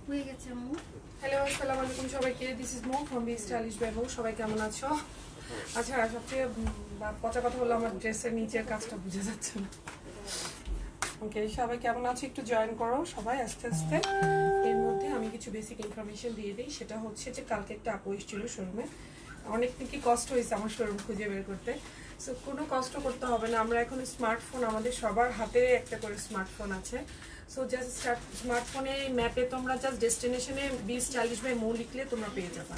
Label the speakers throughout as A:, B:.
A: হয়ে গেছে আম্মু।
B: হ্যালো, আসসালামু আলাইকুম সবাইকে। This is Mo from B stylish by Mo. সবাই কেমন আছো? আচ্ছা, সবচেয়ে পচা কথা হলো আমার ড্রেসের নিচের কাজটা বুঝে যাচ্ছে না। ওকে, সবাই কেমন আছো একটু জয়েন করো সবাই আস্তে আস্তে। এর মধ্যে আমি কিছু বেসিক ইনফরমেশন দিয়ে দিই। সেটা হচ্ছে যে কালকে একটা আপু এসেছিল শোরুমে। অনেক নাকি কষ্ট হয়েছে আমার শোরুম খুঁজে বের করতে। সো কোনো কষ্ট করতে হবে না, আমরা এখন স্মার্টফোন, আমাদের সবার হাতে একটা করে স্মার্টফোন আছে। সো জাস্ট স্মার্টফোনে ম্যাপে তোমরা জাস্ট ডেস্টিনেশনে বি স্টাইলিশ বাই মো লিখলে তোমরা পেয়ে যাবে,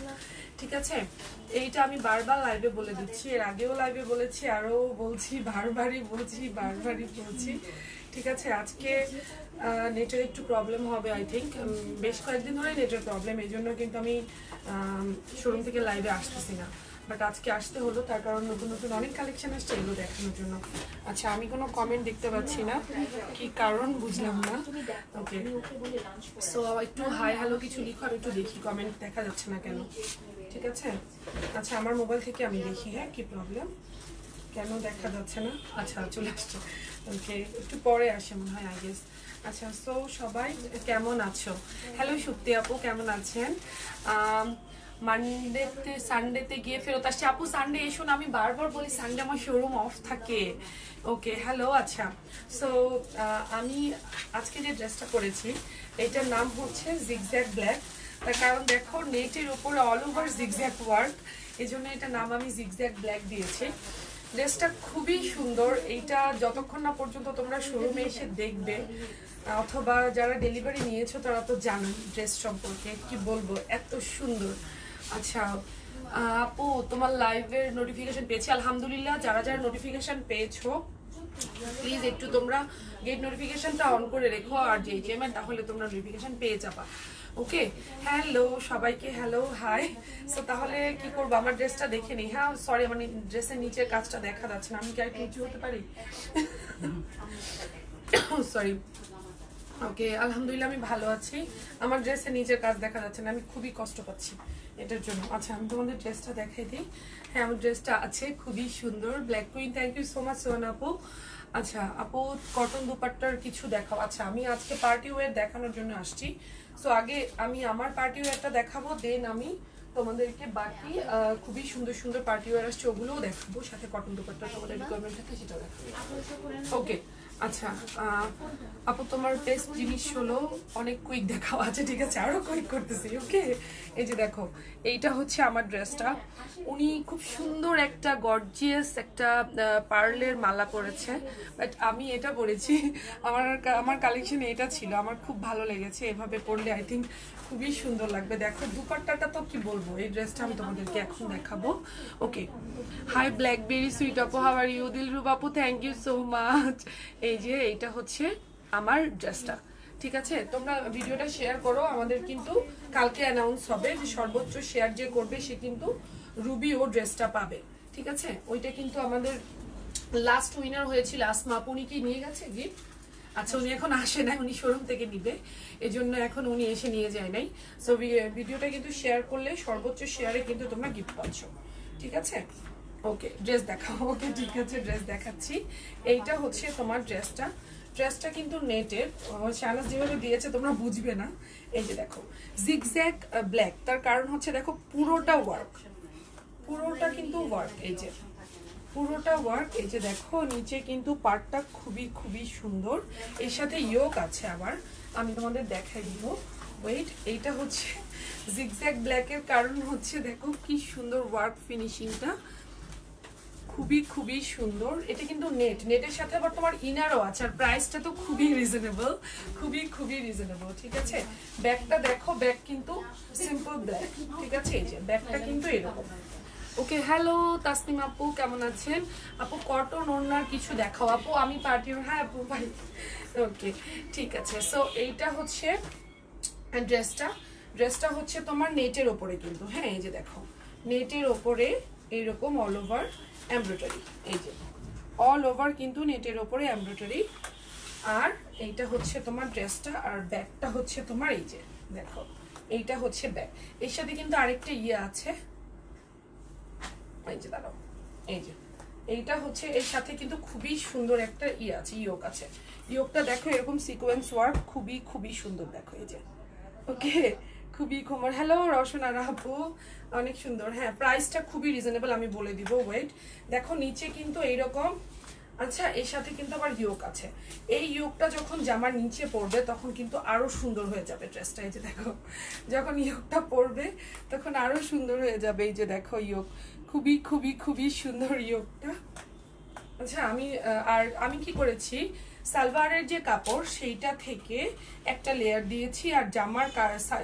B: ঠিক আছে? এইটা আমি বারবার লাইভে বলে দিচ্ছি, এর আগেও লাইভে বলেছি, আরও বলছি, বারবারই বলছি, ঠিক আছে? আজকে নেটের একটু প্রবলেম হবে আই থিঙ্ক, বেশ কয়েকদিন ধরে নেটের প্রবলেম, এই জন্য কিন্তু আমি শোরুম থেকে লাইভে আসতেছি না। বাট আজকে আসতে হলো, তার কারণ নতুন নতুন অনেক কালেকশন আসছে এগুলো দেখানোর জন্য। আচ্ছা, আমি কোনো কমেন্ট দেখতে পাচ্ছি না, কি কারণ বুঝলাম না। ওকে, সো একটু হাই হ্যালো কিছু লিখো, আর একটু দেখি কমেন্ট দেখা যাচ্ছে না কেন, ঠিক আছে? আচ্ছা, আমার মোবাইল থেকে আমি দেখি হ্যাঁ কি প্রবলেম, কেন দেখা যাচ্ছে না। আচ্ছা, চলে আসছে। ওকে, একটু পরে আসে মনে হয় আই গেস। আচ্ছা, সো সবাই কেমন আছো? হ্যালো সুপ্তি আপু, কেমন আছেন? মানডেতে সানডেতে গিয়ে ফেরত আসছি। আপু সানডে এসো না, আমি বারবার বলি সানডে আমার শোরুম অফ থাকে। ওকে, হ্যালো। আচ্ছা, সো আমি আজকে যে ড্রেসটা করেছি এটার নাম হচ্ছে জিগজ্যাগ ব্ল্যাক। তার কারণ দেখো নেটের উপরে অল ওভার জিগজ্যাগ ওয়ার্ক, এই জন্য এটা নাম আমি জিগজ্যাগ ব্ল্যাক দিয়েছি। ড্রেসটা খুবই সুন্দর। এইটা যতক্ষণ না পর্যন্ত তোমরা শোরুমে এসে দেখবে, অথবা যারা ডেলিভারি নিয়েছো তারা তো জানো ড্রেস সম্পর্কে, কি বলবো, এত সুন্দর। আচ্ছা আপু, তোমার লাইভের নোটিফিকেশন পেয়েছি আলহামদুলিল্লাহ। যারা যারা নোটিফিকেশন পেয়েছো প্লিজ একটু তোমরা গেট নোটিফিকেশনটা অন করে রেখো আর জেএমএ, তাহলে তোমরা নোটিফিকেশন পেয়ে যাবা। ওকে, হ্যালো সবাইকে, হ্যালো হাই। সো তাহলে কি করবো, আমার ড্রেসটা দেখে নিই। হ্যাঁ সরি, আমার ড্রেসের নিচের কাজটা দেখা যাচ্ছে না, আমি কি একটু উঁচু হতে পারি? সরি। ওকে, আলহামদুলিল্লাহ আমি ভালো আছি। আমার ড্রেসের নিচের কাজ দেখা যাচ্ছে না, আমি খুবই কষ্ট পাচ্ছি এটার জন্য। আচ্ছা, আমি তোমাদের ড্রেসটা দেখাই দিই। হ্যাঁ, আমার ড্রেসটা আছে খুবই সুন্দর, black queen. Thank you so much Sohan আপু। আচ্ছা আপু, কটন দুপাট্টার কিছু দেখাও। আচ্ছা, আমি আজকে পার্টি ওয়্যার দেখানোর জন্য আসছি। সো আগে আমি আমার পার্টি ওয়্যারটা দেখাবো, দেন আমি তোমাদেরকে বাকি খুবই সুন্দর সুন্দর পার্টি ওয়্যার আসছে ওগুলোও দেখাবো, সাথে কটন দুপাট্টা তোমাদের রিকোয়ারমেন্ট থাকে সেটাও দেখাবো। ওকে, আচ্ছা আপু তোমার বেস্ট জিনিস হলো অনেক কুইক দেখাও। আচ্ছা ঠিক আছে, আরো কুইক করতেছি। ওকে, এই যে দেখো, এইটা হচ্ছে আমার ড্রেসটা। উনি খুব সুন্দর একটা গর্জিয়াস একটা পার্লের মালা পরেছে, বাট আমি এটা পরেছি। আমার কালেকশনে এটা ছিল, আমার খুব ভালো লেগেছে। এভাবে পরলে আই থিঙ্ক খুবই সুন্দর লাগবে। দেখো দুপাট্টাটা তো কি বলবো, এই ড্রেসটা আমি তোমাদেরকে এখন দেখাবো। ওকে, হাই ব্ল্যাকবেরি সুইট আপু, হাউ আর ইউ? দিলরুব আপু, থ্যাংক ইউ সো মাচ। এই যে এইটা হচ্ছে আমার ড্রেসটা, ঠিক আছে? তোমরা ভিডিওটা শেয়ার করো, আমাদের কিন্তু কালকে অ্যানাউন্স হবে যে সর্বোচ্চ শেয়ার যে করবে সে কিন্তু রুবি ও ড্রেসটা পাবে, ঠিক আছে? ওইটা কিন্তু আমাদের লাস্ট উইনার হয়েছিল আসমা আপু, উনি কি নিয়ে গেছে গিফট? আচ্ছা, উনি এখন আসে নাই, উনি শোরুম থেকে নিবে, এই জন্য এখন উনি এসে নিয়ে যায় নাই। সো ভিডিওটা কিন্তু শেয়ার করলে সর্বোচ্চ শেয়ারে কিন্তু তোমরা গিফট পাচ্ছ, ঠিক আছে? ওকে, ড্রেস দেখাও। ওকে ঠিক আছে, ড্রেস দেখাচ্ছি। এইটা হচ্ছে তোমার ড্রেসটা। ড্রেসটা কিন্তু নেটের, শাহনাজ যেভাবে দিয়েছে তোমরা বুঝবে না। এই যে দেখো জিগজ্যাগ ব্ল্যাক, তার কারণ হচ্ছে দেখো পুরোটা ওয়ার্ক, পুরোটা কিন্তু ওয়ার্ক, এই যে পুরোটা ওয়ার্ক। এই যে দেখো নিচে কিন্তু পার্টটা খুবই খুবই সুন্দর, এর সাথে ইয়োক আছে আবার, আমি তোমাদের দেখাই দিব। ওয়েট, এইটা হচ্ছে জিগজ্যাগ ব্ল্যাকের কারণ হচ্ছে দেখো কি সুন্দর ওয়ার্ক ফিনিশিংটা, খুবই খুবই সুন্দর। এটা কিন্তু নেটের সাথে আবার তোমার ইনারও আছে, আর প্রাইসটা তো খুবই রিজনেবল, খুবই খুবই রিজনেবল, ঠিক আছে? ব্যাগটা দেখো, ব্যাগ কিন্তু সিম্পল ব্ল্যাক, ঠিক আছে? এই যে ব্যাগটা কিন্তু এরকম। ওকে, হ্যালো তাসনিম আপু, কেমন আছেন? আপু কটন ওড়নার কিছু দেখাও আপু, আমি পার্টি। হ্যাঁ আপু ভাই, ওকে ঠিক আছে। সো এইটা হচ্ছে ড্রেসটা হচ্ছে তোমার নেটের ওপরে কিন্তু, হ্যাঁ এই যে দেখো নেটের ওপরে এইরকম অল ওভার এমব্রয়ডারি, এই যে অল ওভার কিন্তু নেটের ওপরে এমব্রয়ডারি। আর এইটা হচ্ছে তোমার ড্রেসটা, আর ব্যাগটা হচ্ছে তোমার এই যে দেখো, এইটা হচ্ছে ব্যাগ। এর সাথে কিন্তু আরেকটা ইয়ে আছে, এই যে দাঁড়াও, এই যে এইটা হচ্ছে এর সাথে কিন্তু খুবই সুন্দর একটা ইয়ে আছে, ইয়োক আছে। ইয়োকটা দেখো এরকম সিকোয়েন্স ওয়ার্ক, খুবই খুবই সুন্দর। দেখো এই যে ওকে, খুবই কোমল। হ্যালো রওশনা আপু, অনেক সুন্দর। হ্যাঁ, প্রাইসটা খুবই রিজনেবল, আমি বলে দিব। ওয়েট, দেখো নিচে কিন্তু এইরকম। আচ্ছা, এর সাথে কিন্তু আবার ইয়োক আছে। এই ইয়োকটা যখন জামার নিচে পড়বে তখন কিন্তু আরো সুন্দর হয়ে যাবে ড্রেসটা। এই যে দেখো, যখন ইয়োকটা পড়বে তখন আরো সুন্দর হয়ে যাবে। এই যে দেখো ইয়োক, খুবই খুবই খুবই সুন্দর ইয়োকটা। আচ্ছা, আমি কি করেছি, সালোয়ারের যে কাপড় সেইটা থেকে একটা লেয়ার দিয়েছি, আর জামার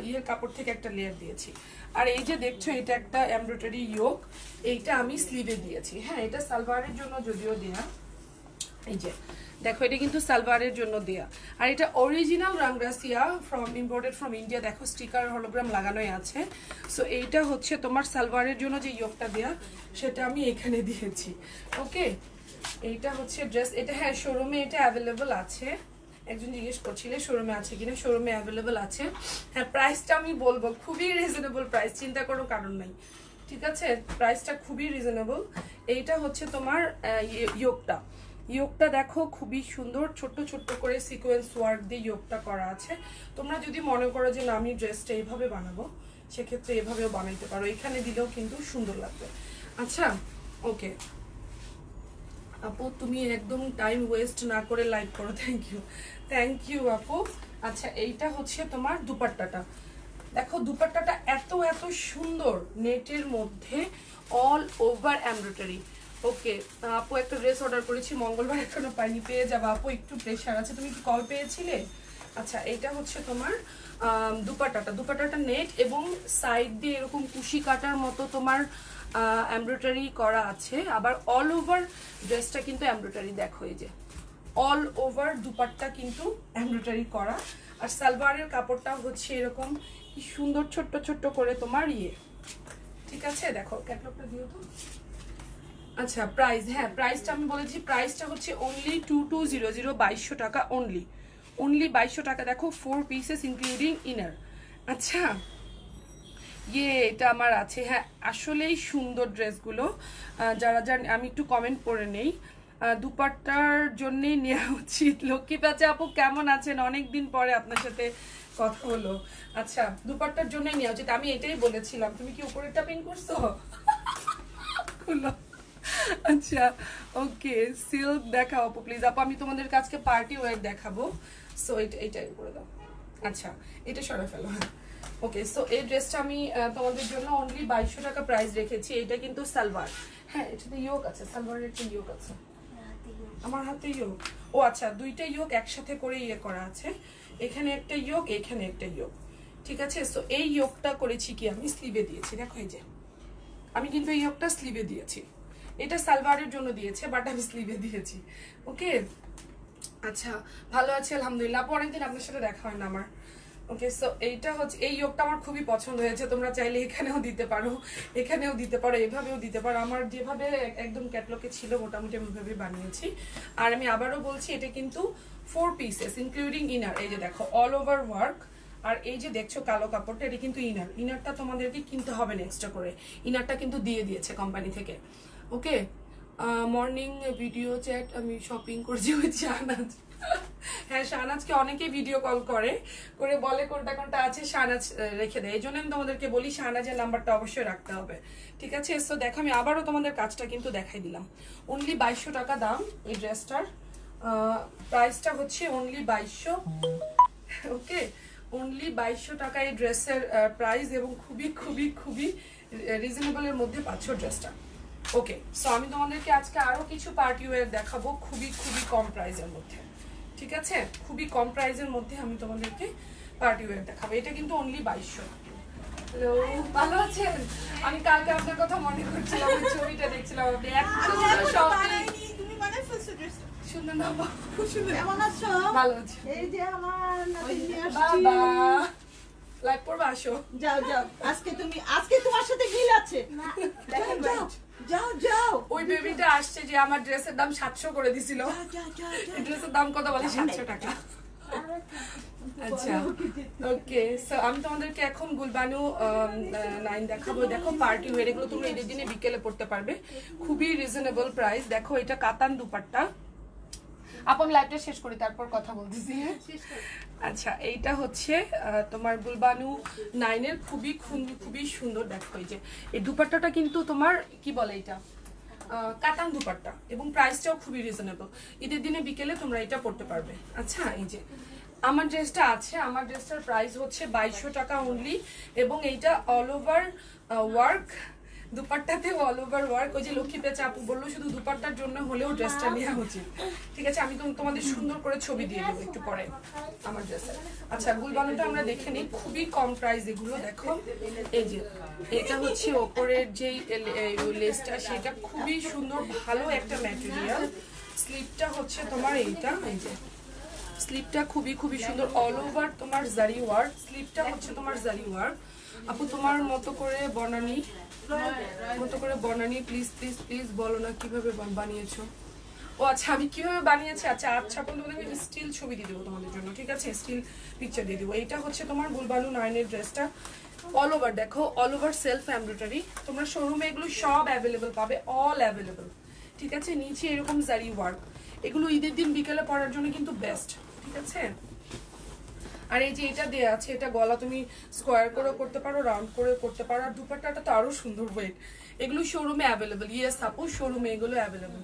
B: ইয়ের কাপড় থেকে একটা লেয়ার দিয়েছি। আর এই যে দেখছো, এটা একটা এমব্রয়ডারি ইয়োক, এইটা আমি স্লিভে দিয়েছি। হ্যাঁ, এটা সালোয়ারের জন্য যদিও দেয়া। এই যে দেখো, এটা কিন্তু সালোয়ারের জন্য দেয়া। আর এটা original Rangrasiya imported from India. দেখো স্টিকার হলোগ্রাম লাগানোই আছে। সো এইটা হচ্ছে তোমার সালোয়ারের জন্য যে ইয়োকটা দেয়া, সেটা আমি এখানে দিয়েছি। ওকে, এইটা হচ্ছে ড্রেস। এটা হ্যাঁ, শোরুমে এটা অ্যাভেলেবল আছে। একজন জিজ্ঞেস করছিলে শোরুমে আছে কিনা, শোরুমে অ্যাভেলেবল আছে। হ্যাঁ, প্রাইসটা আমি বলবো খুবই রিজনেবল প্রাইস, চিন্তা করার কারণ নাই। ঠিক আছে, প্রাইসটা খুবই রিজনেবল। এইটা হচ্ছে তোমার ইয়োকটা দেখো খুবই সুন্দর, ছোট্ট ছোট্ট করে সিকোয়েন্স ওয়ার্ক দিয়ে ইয়োকটা করা আছে। তোমরা যদি মনে করো যে না, আমি ড্রেসটা এইভাবে বানাবো, সেক্ষেত্রে এভাবেও বানাইতে পারো, এখানে দিলেও কিন্তু সুন্দর লাগবে। আচ্ছা, ওকে আপু, তুমি একদম টাইম ওয়েস্ট না করে লাইক করো। থ্যাংক ইউ আপু। আচ্ছা, এইটা হচ্ছে তোমার দুপাট্টাটা। দেখো দুপাট্টাটা এত এত সুন্দর, নেটের মধ্যে অল ওভার এমব্রয়ডারি। ওকে আপু, একটা ড্রেস অর্ডার করেছি, মঙ্গলবার এখনো পাইনি, পেয়ে যাবো আপু, একটু প্রেশার আছে। তুমি কি কল পেয়েছিলে? আচ্ছা, এটা হচ্ছে তোমার দুপাট্টাটা নেট এবং সাইড দিয়ে এরকম কুশি কাটার মতো তোমার এমব্রয়ডারি করা আছে। আবার অল ওভার ড্রেসটা কিন্তু এমব্রয়ডারি। দেখো এই যে অল ওভার দুপাট্টা কিন্তু এমব্রয়ডারি করা। আর সালোয়ারের কাপড়টা হচ্ছে এরকম কি সুন্দর ছোট্ট ছোট্ট করে তোমার ঠিক আছে, দেখো ক্যাটালগটা দিও তো। আচ্ছা, প্রাইস, হ্যাঁ প্রাইসটা আমি বলেছি, প্রাইসটা হচ্ছে অনলি 2200, 2200 টাকা অনলি 2200 টাকা। দেখো 4 পিসেস ইনক্লুডিং ইনার। আচ্ছা, এটা আমার আছে। হ্যাঁ, আসলেই সুন্দর ড্রেসগুলো। যারা আমি একটু কমেন্ট করে নেই। দুপাট্টার জন্যই নেওয়া উচিত। লক্ষ্মী পাচা আপু কেমন আছেন? অনেকদিন পরে আপনার সাথে কথা হলো। আচ্ছা, দুপাট্টার জন্যই নেওয়া উচিত, আমি এটাই বলেছিলাম। তুমি কি উপরেরটা পিন করছো? আচ্ছা, ওকে, সিল্ক দেখাও আপু প্লিজ। আপু, আমি তোমাদের কাছে পার্টি ওয়্যার দেখাবো। সো এইটাই করে দাও। আচ্ছা, এটা সরে ফেলো। ওকে, সো এই ড্রেসটা আমি তোমাদের জন্য অনলি 2200 টাকা প্রাইস রেখেছি। এটা কিন্তু সালোয়ার। হ্যাঁ, এটাতে ইয়োক আছে, সালোয়ারের একটা ইয়োক আছে। আমার হাতে ইয়োক। ও আচ্ছা, দুইটা ইয়োক একসাথে করে করা আছে। এখানে একটা ইয়োক, এখানে একটা ইয়োক। ঠিক আছে, সো এই ইয়োকটা করেছি কি আমি স্লিভে দিয়েছি। দেখো এই যে, আমি কিন্তু এই ইয়োকটা স্লিভে দিয়েছি। এটা সালোয়ারের জন্য দিয়েছে, বাট আমি স্লিভে দিয়েছি। ওকে, আচ্ছা, ভালো আছি আলহামদুলিল্লাহ। আপু, অনেকদিন আপনার সাথে দেখা হয় না আমার। ওকে, সো এইটা হচ্ছে, এই ইয়োকটা আমার খুবই পছন্দ হয়েছে। তোমরা চাইলে এখানেও দিতে পারো, এখানেও দিতে পারো, এভাবেও দিতে পারো। আমার যেভাবে একদম ক্যাটলগে ছিল মোটামুটি আমি ওইভাবে বানিয়েছি। আর আমি আবারও বলছি, এটা কিন্তু 4 পিসেস ইনক্লুডিং ইনার। এই যে দেখো অল ওভার ওয়ার্ক। আর এই যে দেখছো কালো কাপড়টা, এটা কিন্তু ইনারটা তোমাদেরকে কিনতে হবে না এক্সট্রা করে, ইনারটা কিন্তু দিয়ে দিয়েছে কোম্পানি থেকে। ওকে, মর্নিং ভিডিও চ্যাট, আমি শপিং করছি উইথ শাহনাজ। হ্যাঁ, শাহনাজকে অনেকে ভিডিও কল করে বলে কোনটা কোনটা আছে, শাহনাজ রেখে দেয়। এই জন্য আমি তোমাদেরকে বলি শাহনাজের নাম্বারটা অবশ্যই রাখতে হবে। ঠিক আছে, সো দেখো আমি আবারও তোমাদের কাজটা কিন্তু দেখাই দিলাম। অনলি 2200 টাকা দাম এই ড্রেসটার। প্রাইসটা হচ্ছে অনলি 2200। ওকে, অনলি 2200 টাকা এই ড্রেসের প্রাইস, এবং খুবই খুবই খুবই রিজনেবলের মধ্যে পাচ্ছ ড্রেসটা। ওকে, সো আমি তোমাদেরকে আজকে আরো কিছু পার্টি ওয়্যার দেখাবো খুবই খুবই কম প্রাইসের মধ্যে। ঠিক আছে, খুবই কম প্রাইসের মধ্যে আমি তোমাদেরকে পার্টি ওয়্যার দেখাবো। এটা কিন্তু অনলি 2200। হ্যালো, ভালো আছেন? আমি কালকে আপনার কথা মনে করছিলাম, ওই ছবিটা দেখছিলাম। আপনি সুন্দর না? খুব সুন্দর। কেমন আছো? ভালো আছি। এই যে আমার নাতি নিয়ে আসছি। বাবা, লাইভ পড়বা, আসো। যাও যাও, আজকে তোমার সাথে মিল আছে। দেখেন, যাও যাও। ওই বেবিটা আসছে যে আমার ড্রেসের দাম 700 করে দিছিল। এই ড্রেসের দাম কত বলে? 700 টাকা। আচ্ছা, ওকে, সো আমি তোমাদেরকে এখন গুলবানু 9 দেখাবো। দেখো পার্টি ওয়্যার, এগুলো তুমি এই দিনে বিকেলে পড়তে পারবে, খুবই রিজনেবল প্রাইস। দেখো এটা কাতান দুপাট্টা, আপন লাইভটা শেষ করি তারপর কথা বলতেছি। আচ্ছা এইটা হচ্ছে তোমার গুলবানু 9 এর খুবই সুন্দর। দেখো এই যে এই দুপাট্টাটা কিন্তু তোমার কি বলে এটা কাতান দুপাট্টা এবং প্রাইসটাও খুবই রিজনেবল। ঈদের দিনে বিকেলে তোমরা এটা পড়তে পারবে। আচ্ছা এই যে আমার ড্রেসটা আছে, আমার ড্রেসটার প্রাইস হচ্ছে 2200 টাকা অনলি এবং এইটা অল ওভার ওয়ার্ক, দুপাট্টাতে অল ওভার ওয়ার্ক। ওই যে লক্ষ্মী পেঁচা আপু বললো শুধু দুপাট্টার জন্য হলেও ড্রেসটা নেওয়া উচিত। ঠিক আছে, আমি তোমাদের সুন্দর করে ছবি দিয়ে দেবো একটু পরে আমার ড্রেসের। আচ্ছা গুলবানুটা আমরা দেখে নিই, খুবই কম প্রাইস এগুলো। দেখো এই যে এটা হচ্ছে ওপরের যেই লেসটা সেটা খুবই সুন্দর, ভালো একটা ম্যাটেরিয়াল। স্লিপটা হচ্ছে তোমার এইটা, এই যে স্লিপটা খুবই সুন্দর, অল ওভার তোমার জারি ওয়ার্ক। স্লিপটা হচ্ছে তোমার জারি ওয়ার্ক। আপু তোমার মতো করে বনানি প্লিজ বলো না কিভাবে বানিয়েছো। ও আচ্ছা আমি কিভাবে বানিয়েছি, আচ্ছা তোমাদের আমি স্টিল ছবি দিয়ে দেবো তোমাদের জন্য, ঠিক আছে, স্টিল পিকচার দিয়ে দেবো। এইটা হচ্ছে তোমার গুলবানু 9 এর ড্রেসটা অল ওভার, দেখো অল ওভার সেলফ এমব্রয়ডারি। তোমরা শোরুমে এগুলো সব অ্যাভেলেবল পাবে, অল অ্যাভেলেবল, ঠিক আছে। নিচে এরকম জারি ওয়ার্ক, এগুলো ঈদের দিন বিকেলে পরার জন্য কিন্তু বেস্ট, ঠিক আছে। আর এই যে এটা দেয়া আছে, এটা গলা তুমি স্কোয়ার করে করতে পারো, রাউন্ড করে করতে পারো। আর দুপাট্টাটা তো আরো সুন্দর ওয়েট। এগুলো শোরুমে অ্যাভেলেবল, ইয়েস আপু শোরুমে এগুলো অ্যাভেলেবল।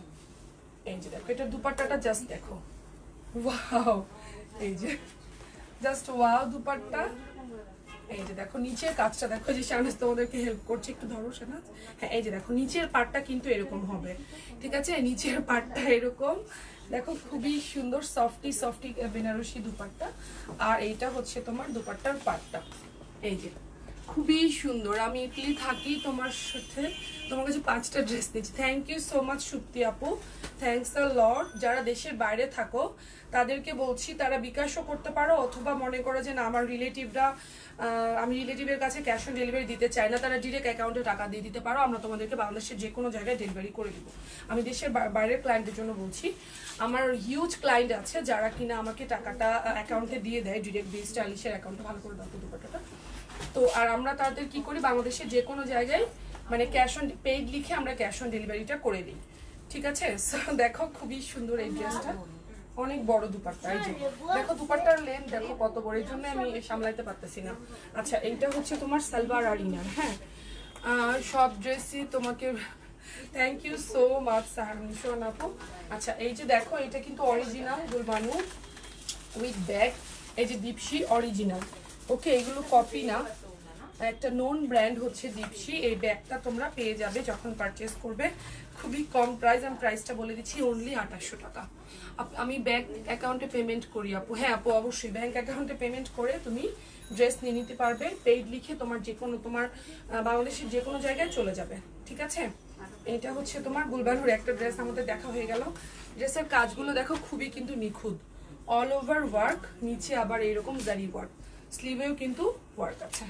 B: এই যে দেখো এটা দুপাট্টাটা জাস্ট দেখো, ওয়াও, এই যে জাস্ট ওয়াও দুপাট্টা। এই যে দেখো নিচের কাজটা দেখো, যে শাহনাজ তোমাদেরকে হেল্প করছে, একটু ধরো শাহনাজ। হ্যাঁ এই যে দেখো নিচের পার্টটা কিন্তু এরকম হবে, ঠিক আছে, নিচের পার্টটা এরকম দেখো, খুবই সুন্দর সফটি বেনারসি দুপাট্টা। আর এইটা হচ্ছে তোমার দুপাট্টার পার্টটা, এই যে খুবই সুন্দর। আমি ইটলি থাকি, তোমার সাথে তোমার কাছে 5টা ড্রেস দিচ্ছি। Thank you so much Supti আপু, থ্যাংকস আ লট। যারা দেশের বাইরে থাকো তাদেরকে বলছি তারা বিকাশও করতে পারো, অথবা মনে করো যে না আমার রিলেটিভরা, আমি রিলেটিভের কাছে ক্যাশ অন ডেলিভারি দিতে চাই না, তারা ডিরেক্ট অ্যাকাউন্টে টাকা দিয়ে দিতে পারো, আমরা তোমাদেরকে বাংলাদেশের যে কোনো জায়গায় ডেলিভারি করে দিব। আমি দেশের বাইরের ক্লায়েন্টের জন্য বলছি, আমার হিউজ ক্লায়েন্ট আছে যারা কিনা আমাকে টাকাটা অ্যাকাউন্টে দিয়ে দেয় ডিরেক্ট, বেস্ট আলিশের অ্যাকাউন্টে, ভালো করে দাও দুপাট্টাটা। তো আর আমরা তাদের কি করি, বাংলাদেশের যে কোনো জায়গায় মানে ক্যাশ অন পেইড লিখে আমরা ক্যাশ অন ডেলিভারিটা করে দিই, ঠিক আছে। দেখো খুবই সুন্দর এই ড্রেসটা, অনেক বড় দুপাট্টা। এই যে দেখো দুপাট্টার লেন্থ দেখো কত বড়, এই জন্য আমি সামলাইতে পারতেছি না। আচ্ছা এইটা হচ্ছে তোমার সালবার আর ইনার। হ্যাঁ সব ড্রেসই তোমাকে থ্যাংক ইউ সো মাচ সাহান আপু। আচ্ছা এই যে দেখো এটা কিন্তু অরিজিনাল গুলবানু উইথ ব্যাগ, এই যে দীপশি অরিজিনাল, ওকে, এগুলো কপি না, একটা নোন ব্র্যান্ড হচ্ছে দীপশি। এই ব্যাগটা তোমরা পেয়ে যাবে যখন পারচেস করবে, খুবই কম প্রাইস। আমি প্রাইসটা বলে দিচ্ছি, অনলি 2800 টাকা। আমি ব্যাংক অ্যাকাউন্টে পেমেন্ট করি আপু। হ্যাঁ আপু অবশ্যই ব্যাংক অ্যাকাউন্টে পেমেন্ট করে তুমি ড্রেস নিয়ে নিতে পারবে, পেইড লিখে তোমার যে কোনো তোমার বাংলাদেশের যে কোনো জায়গায় চলে যাবে, ঠিক আছে। এটা হচ্ছে তোমার গুলবানুর একটা ড্রেস আমাদের দেখা হয়ে গেল। ড্রেসের কাজগুলো দেখো খুবই কিন্তু নিখুঁত, অল ওভার ওয়ার্ক, নিচে আবার এইরকম জারি ওয়ার্ক, স্লিভেও কিন্তু ওয়ার্ক আছে,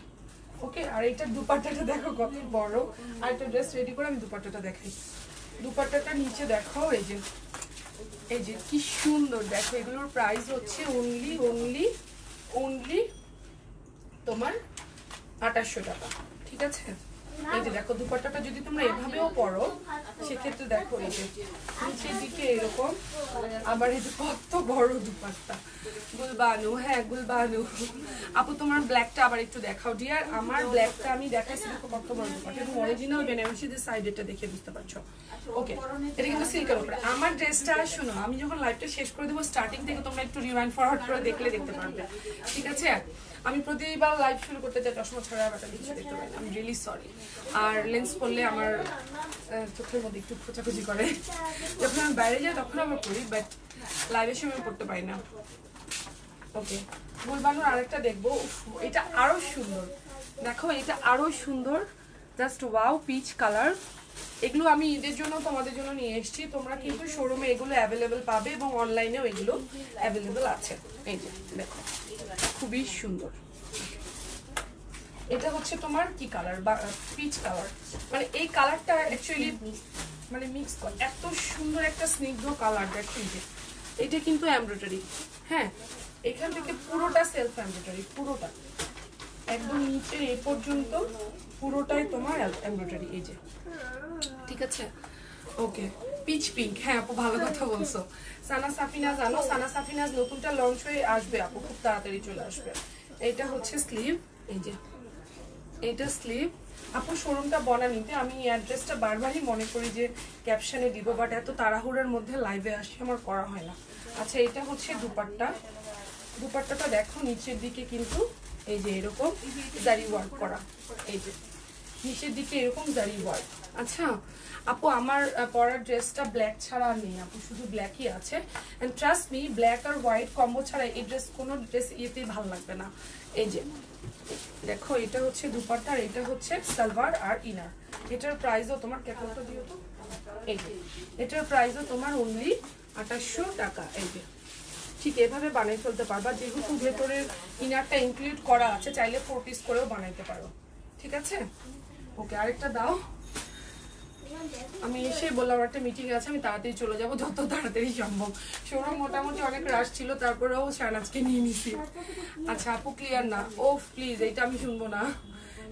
B: ওকে। আর এইটার দুপাট্টাটা দেখো কত বড়। আর একটা ড্রেস রেডি করে আমি দুপাট্টাটা দেখাই। দুপাট্টাটা নিচে দেখো এই যে কি সুন্দর, দেখো এগুলোর প্রাইস হচ্ছে অনলি তোমার 2800 টাকা, ঠিক আছে। এই যে দেখো দুপাট্টাটা যদি তোমরা এভাবেও পরো সেক্ষেত্রে দেখো এই যে নিচের দিকে এরকম, আবার এই যে কত বড় দুপাট্টা। গুলবানু, হ্যাঁ গুলবানু আপু তোমার ব্ল্যাকটা আবার একটু দেখাও ডিয়ার। আমার ব্ল্যাকটা আমি দেখাইছি, দেখো কত বড় দুপাট্টা, এবং অরিজিনাল বেনারসিদের সাইডেরটা দেখে বুঝতে পারছো, ওকে। এটা কিন্তু সিল্কের উপরে। আমার ড্রেসটা শুনো, আমি যখন লাইভটা শেষ করে দেবো স্টার্টিং থেকে তোমরা একটু রিওয়াইন্ড ফরওয়ার্ড করে দেখতে পারবে, ঠিক আছে। আমি প্রতিবার লাইভ শুরু করতে চাই চশমা ছাড়া, ব্যাপারটা কিছু দেখতে পাই না, আমি রিয়েলি সরি। আর লেন্স পরলে আমার চোখের মধ্যে একটু খোঁচাখুচি করে, যখন আমি বাইরে যাই তখন আমরা করি, বাট লাইভের সময় করতে পারি না, ওকে। গুলবানুর আরেকটা দেখবো, এটা আরো সুন্দর, দেখো এটা আরো সুন্দর, জাস্ট ওয়াও, পিচ কালার। এগুলো আমি ঈদের জন্য তোমাদের জন্য নিয়ে এসেছি, তোমরা কিন্তু শোরুমে এগুলো অ্যাভেলেবেল পাবে এবং অনলাইনেও এগুলো অ্যাভেলেবেল আছে। এই যে দেখো খুবই সুন্দর, এটা হচ্ছে তোমার কি কালার, বা পিচ কালার, মানে এই কালারটা অ্যাকচুয়ালি মানে মিক্স করে এত সুন্দর একটা স্নিগ্ধ কালার। দেখো এই যে এটা কিন্তু এমব্রয়ডারি, হ্যাঁ এখান থেকে পুরোটা সেলফ এমব্রয়ডারি, পুরোটা একদম নিচের এই পর্যন্ত পুরোটাই তোমার এমব্রয়ডারি, এই যে, ঠিক আছে, ওকে। পিচ পিঙ্ক, হ্যাঁ আপু ভালো কথা বলছো। সানা সাফিনা জানো, সানা সাফিনাজ নতুনটা লঞ্চ হয়ে আসবে আপু, খুব তাড়াতাড়ি চলে আসবে। এটা হচ্ছে স্লিভ, এই যে এটা স্লিভ। আপু শোরুমটা বনানীতে, আমি অ্যাড্রেসটা বারবারই মনে করি যে ক্যাপশনে দিব, বাট এত তাড়াহুড়ার মধ্যে লাইভে আসি আমার করা হয় না। আচ্ছা এটা হচ্ছে দুপাট্টা, দুপাট্টাটা দেখো নিচের দিকে কিন্তু এই যে এরকম জারি ওয়ার্ক করা, এই যে নিচের দিকে এরকম জারি ওয়ার্ক। আচ্ছা আপু আমার পরার ড্রেসটা ব্ল্যাক ছাড়া আর নেই আপু, শুধু ব্ল্যাকই আছে। অ্যান্ড ট্রাস্ট মি, ব্ল্যাক আর হোয়াইট কম্বো ছাড়া এই ড্রেস কোনো ড্রেস ইয়েতেই ভালো লাগবে না। এই যে দেখো এটা হচ্ছে দুপাট্টা আর এটা হচ্ছে সালোয়ার আর ইনার। এটার প্রাইসও তোমার ক্যাটালগটা দিও তো, এই যে এটার প্রাইসও তোমার অনলি 2800 টাকা। এই যে ঠিক এভাবে বানিয়ে ফেলতে পারবা, যেহেতু ভেতরের ইনারটা ইনক্লুড করা আছে, চাইলে 4 পিস করেও বানাইতে পারো। ঠিক আছে ওকে, আরেকটা দাও। আমি এসে বললাম একটা মিটিং আছে, আমি তাড়াতাড়ি চলে যাবো যত তাড়াতাড়ি সম্ভব। শোরুম মোটামুটি অনেক রাশ ছিল, তারপরেও শাহনাজকে নিয়ে নিছি। আচ্ছা আপু ক্লিয়ার না, ও প্লিজ এইটা আমি শুনবো না।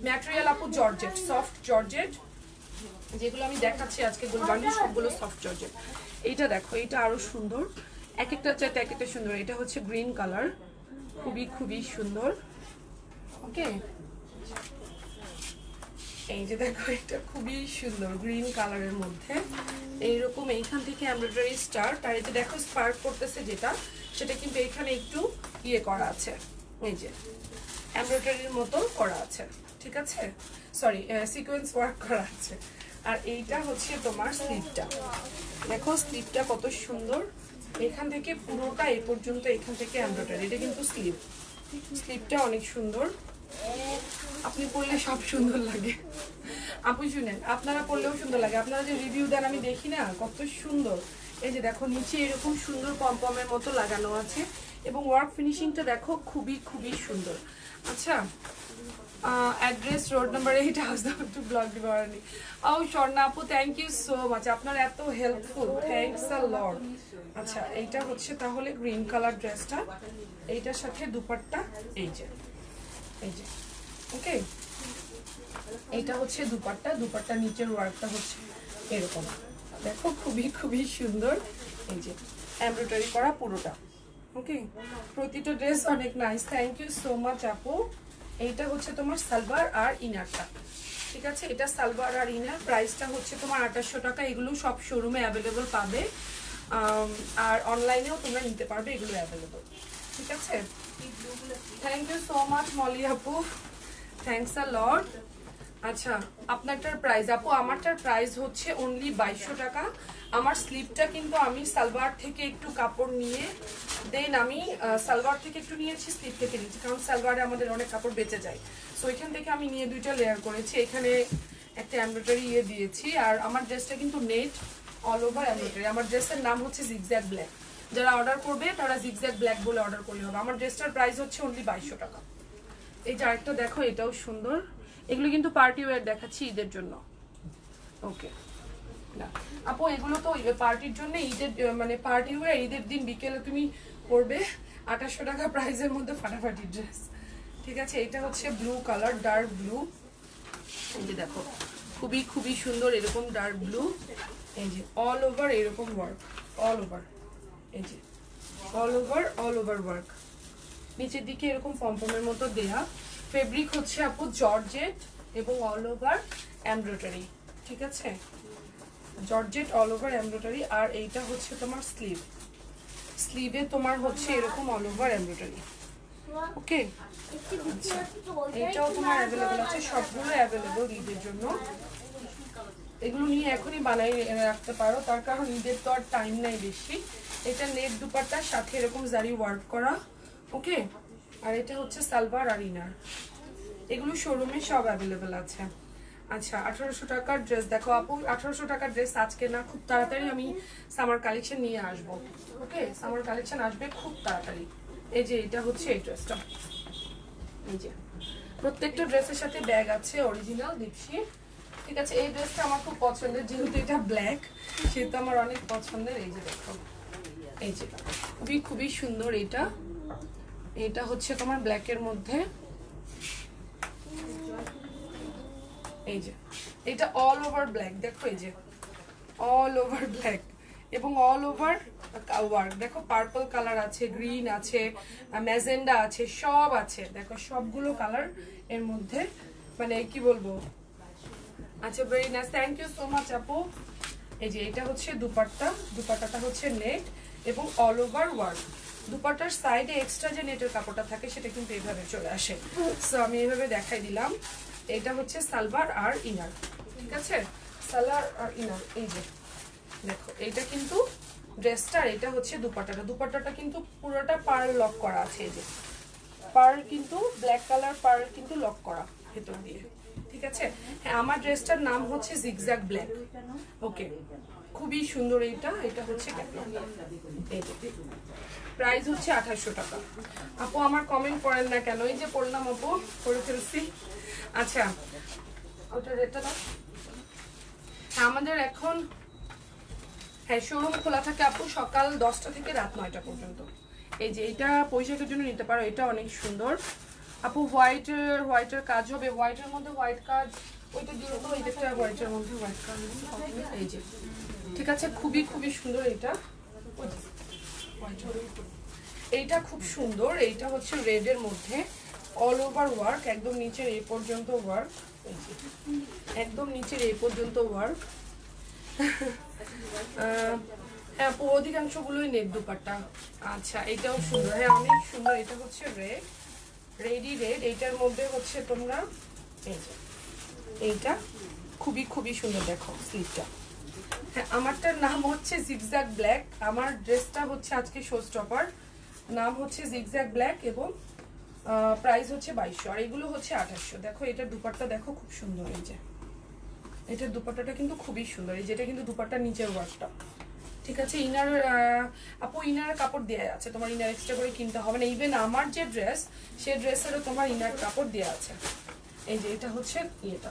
B: ম্যাটেরিয়াল আপু জর্জেট, সফট জর্জেট, যেগুলো আমি দেখাচ্ছি আজকে গুলবানি সবগুলো সফট জর্জেট। এইটা দেখো, এইটা আরো সুন্দর, এক একটা চাইতে এক একটা সুন্দর। এটা হচ্ছে গ্রিন কালার, খুবই খুবই সুন্দর। ওকে এই যে দেখো এটা খুবই সুন্দর গ্রিন কালারের মধ্যে, এইরকম এইখান থেকে এমব্রয়ডারি স্টার্ট। আর এই যে দেখো স্পার্ক করতেছে যেটা, সেটা কিন্তু এখানে একটু ইয়ে করা আছে, এই যে এমব্রয়ডারির মতো করা আছে, ঠিক আছে, সরি সিকোয়েন্স ওয়ার্ক করা আছে। আর এইটা হচ্ছে তোমার স্লিভটা, দেখো স্লিভটা কত সুন্দর, এখান থেকে পুরোটা এই পর্যন্ত এখান থেকে এমব্রয়ডারি। এটা কিন্তু স্লিভ, স্লিভটা অনেক সুন্দর, আপনি পরলে সব সুন্দর লাগে। আপু শুনেন, আপনারা পরলেও সুন্দর লাগে, আপনারা যে রিভিউ দেন আমি দেখি না কত সুন্দর। এই যে দেখো নিচে এরকম সুন্দর পমপমের মতো লাগানো আছে, এবং ওয়ার্ক ফিনিশিংটা দেখো খুবই খুবই সুন্দর। আচ্ছা address road number 8 house number 2 block ডিভারানি। ও স্বর্ণা আপু থ্যাংক ইউ সো মাচ, আপনার এত হেল্পফুল, থ্যাঙ্কস আ লট। আচ্ছা এইটা হচ্ছে তাহলে গ্রিন কালার ড্রেসটা, এইটার সাথে দুপাট্টা, এই যে এই যে ওকে এইটা হচ্ছে দুপাট্টা, দুপাট্টা নিচের ওয়ার্কটা হচ্ছে এরকম, দেখো খুবই খুবই সুন্দর, এই যে এমব্রয়ডারি করা পুরোটা। ওকে প্রতিটা ড্রেস অনেক nice, thank you so much আপু। এইটা হচ্ছে তোমার সালোয়ার আর ইনারটা, ঠিক আছে, এটা সালোয়ার আর ইনার, প্রাইসটা হচ্ছে তোমার 2800 টাকা। এগুলো সব শোরুমে অ্যাভেলেবল পাবে, আর অনলাইনেও তোমরা নিতে পারবে, এগুলো অ্যাভেলেবল, ঠিক আছে। Thank you so much Moli আপু, থ্যাংকস আ লট। আচ্ছা আপনারটার প্রাইস আপু, আমারটার প্রাইস হচ্ছে অনলি 2200 টাকা। আমার স্লিপটা কিন্তু আমি সালোয়ার থেকে একটু কাপড় নিয়ে দেন আমি সালোয়ার থেকে একটু নিয়েছি, স্লিপ থেকে নিয়েছি, কারণ সালোয়ারে আমাদের অনেক কাপড় বেঁচে যায়। সো এখান থেকে আমি নিয়ে দুইটা লেয়ার করেছি, এখানে একটা এমব্রয়ডারি ইয়ে দিয়েছি। আর আমার ড্রেসটা কিন্তু নেট অল ওভার এমব্রয়ডারি। আমার ড্রেসের নাম হচ্ছে জিগজ্যাগ ব্ল্যাক, যারা অর্ডার করবে তারা জিগজ্যাগ ব্ল্যাক বলে অর্ডার করলে হবে। আমার ড্রেসটার প্রাইস হচ্ছে অনলি 2200 টাকা। এই যে আরেকটা দেখো, এটাও সুন্দর, এগুলো কিন্তু পার্টি ওয়্যার দেখাচ্ছি ঈদের জন্য। ওকে না আপু এগুলো তো পার্টির জন্য, ঈদের মানে পার্টি ওয়্যার, ঈদের দিন বিকেলে তুমি পরবে, 2800 টাকা প্রাইসের মধ্যে ফাটাফাটি ড্রেস, ঠিক আছে। এটা হচ্ছে ব্লু কালার, ডার্ক ব্লু, এই যে দেখো খুবই খুবই সুন্দর, এরকম ডার্ক ব্লু, এই যে অল ওভার এরকম ওয়ার্ক, অল ওভার, এই যে অল ওভার ওয়ার্ক, নিচের দিকে এরকম পমপমের মতো দেয়া। ফেব্রিক হচ্ছে আপু জর্জেট এবং অল ওভার এমব্রয়ডারি, ঠিক আছে, জর্জেট অল ওভার এমব্রয়ডারি। আর এইটা হচ্ছে তোমার স্লিভ, স্লিভে তোমার হচ্ছে এরকম অল ওভার এমব্রয়ডারি। ওকে আচ্ছা এইটাও তোমার অ্যাভেলেবল আছে, সবগুলো অ্যাভেলেবল ঈদের জন্য। এগুলো নিয়ে এখনই বানাই রাখতে পারো, তার কারণ ঈদের তো আর টাইম নাই বেশি। এটা নেট দুপাট্টার সাথে এরকম জারি ওয়ার্ক করা, ওকে। আর এটা হচ্ছে সালোয়ার আর ইনার, এগুলো শোরুমে সব অ্যাভেলেবেল আছে। আচ্ছা 1800 টাকার ড্রেস দেখো আপু, 1800 টাকার ড্রেস আজকে না, খুব তাড়াতাড়ি আমি সামার কালেকশন নিয়ে আসবো, ওকে, সামার কালেকশন আসবে খুব তাড়াতাড়ি। এই যে এটা হচ্ছে এই ড্রেসটা, এই যে প্রত্যেকটা ড্রেসের সাথে ব্যাগ আছে অরিজিনাল দীপশি, ঠিক আছে। এই ড্রেসটা আমার খুব পছন্দের, যেহেতু এটা ব্ল্যাক সেহেতু আমার অনেক পছন্দের। এই যে দেখো, এই যে খুবই খুবই সুন্দর, এটা এটা হচ্ছে তোমার ব্ল্যাকের মধ্যে, এই যে এটা অল ওভার ব্ল্যাক, দেখো এই যে অল ওভার ব্ল্যাক এবং অল ওভার ওয়ার্ক। দেখো পার্পল কালার আছে, গ্রিন আছে, ম্যাজেন্ডা আছে, সব আছে। দেখো সবগুলো কালার এর মধ্যে, মানে কি বলবো। আচ্ছা very nice, thank you so much আপু। এই যে এটা হচ্ছে দুপাট্টা, দুপাট্টাটা হচ্ছে নেট এবং অল ওভার ওয়ার্ক। দুপাট্টার সাইডে এক্সট্রা যে নেটের কাপড়টা থাকে সেটা কিন্তু এইভাবে চলে আসে। সো আমি এইভাবে দেখাই দিলাম। এটা হচ্ছে সালোয়ার আর ইনার, ঠিক আছে, সালোয়ার আর ইনার। এই যে দেখো এইটা কিন্তু ড্রেসটা, আর এটা হচ্ছে দুপাট্টাটা। দুপাট্টাটা কিন্তু পুরোটা পার্ল লক করা আছে। এই যে পার্ল কিন্তু ব্ল্যাক কালার পার্ল কিন্তু লক করা ভেতর দিয়ে, ঠিক আছে। হ্যাঁ আমার ড্রেসটার নাম হচ্ছে জিগজ্যাগ ব্ল্যাক। ওকে, খুবই সুন্দর এইটা। এটা হচ্ছে ক্যাটলগ। এই যে প্রাইস হচ্ছে 2800 টাকা। আপু আমার কমেন্ট করেন না কেন? এই যে পড়লাম আপু, করে ফেলছি। আচ্ছা ওটা রেটটা দাও। হ্যাঁ আমাদের এখন হ্যাঁ শোরুম খোলা থাকে আপু সকাল 10টা থেকে রাত 9টা পর্যন্ত। এই যে এটা পয়সাকের জন্য নিতে পারো, এটা অনেক সুন্দর আপু। হোয়াইটের কাজ হবে, হোয়াইটের মধ্যে হোয়াইট কাজ, ওইটা দিয়ে তো এই একটা হোয়াইটের মধ্যে হোয়াইট কাজ। এই যে ঠিক আছে, খুবই খুবই সুন্দর এটা। এইটা খুব সুন্দর। এইটা হচ্ছে রেড এর মধ্যে অল ওভার ওয়ার্ক, একদম নিচের এই পর্যন্ত ওয়ার্ক, একদম নিচের এই পর্যন্ত ওয়ার্ক। হ্যাঁ অধিকাংশগুলোই নেট দুপাট্টা। আচ্ছা এটাও সুন্দর, হ্যাঁ অনেক সুন্দর। এটা হচ্ছে রেড, রেডি রেড। এইটার মধ্যে হচ্ছে তোমরা এই যে এইটা খুবই খুবই সুন্দর। দেখো স্লিভটা। হ্যাঁ আমারটার নাম হচ্ছে জিগজ্যাগ ব্ল্যাক। আমার ড্রেসটা হচ্ছে আজকে শো স্টপার, নাম হচ্ছে জিগজ্যাগ ব্ল্যাক এবং প্রাইস হচ্ছে 2200, আর এগুলো হচ্ছে 2800। দেখো এটার দুপাট্টা দেখো খুব সুন্দর। এই যে এটার দুপাট্টাটা কিন্তু খুবই সুন্দর। এই যেটা কিন্তু দুপাট্টার নিচের ওয়ার্কটা, ঠিক আছে। ইনার আপু ইনার কাপড় দেওয়া আছে, তোমার ইনার এক্সট্রা করে কিনতে হবে না। ইভেন আমার যে ড্রেস, সেই ড্রেসেরও তোমার ইনার কাপড় দেওয়া আছে। এই যে এটা হচ্ছে ইয়েটা,